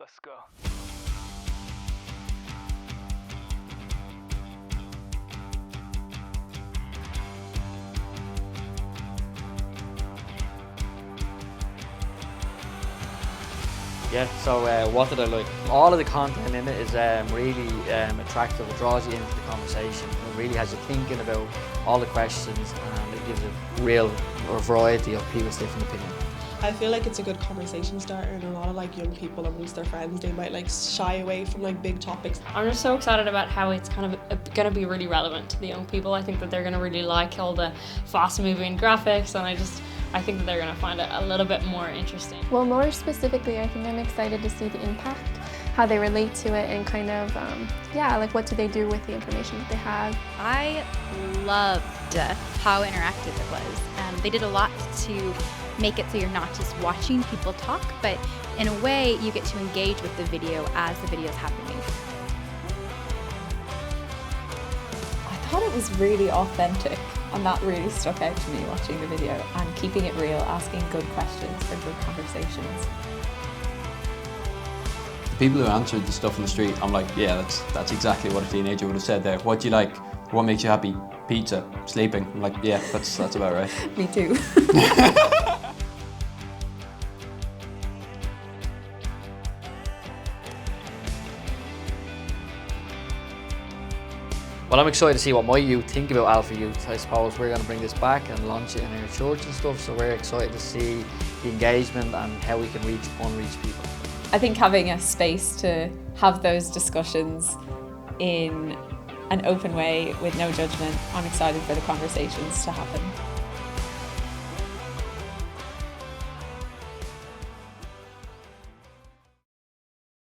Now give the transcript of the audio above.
Let's go. Yeah, so what did I like? All of the content in it is really attractive. It draws you into the conversation. It really has you thinking about all the questions, and it gives a real variety of people's different opinions. I feel like it's a good conversation starter, and a lot of like young people amongst their friends, they might like shy away from like big topics. I'm just so excited about how it's kind of going to be really relevant to the young people. I think that they're going to really like all the fast moving graphics, and I think that they're going to find it a little bit more interesting. Well, more specifically, I think I'm excited to see the impact, how they relate to it, and kind of, like what do they do with the information that they have. I loved how interactive it was. They did a lot to make it so you're not just watching people talk, but in a way you get to engage with the video as the video is happening. I thought it was really authentic, and that really stuck out to me watching the video, and keeping it real, asking good questions for good conversations. The people who answered the stuff on the street, I'm like, yeah, that's exactly what a teenager would have said there. What do you like? What makes you happy? Pizza, sleeping. I'm like, yeah, that's about right. Me too. Well, I'm excited to see what my youth think about Alpha Youth. I suppose we're going to bring this back and launch it in our church and stuff, so we're excited to see the engagement and how we can reach unreached people. I think having a space to have those discussions in an open way with no judgment, I'm excited for the conversations to happen.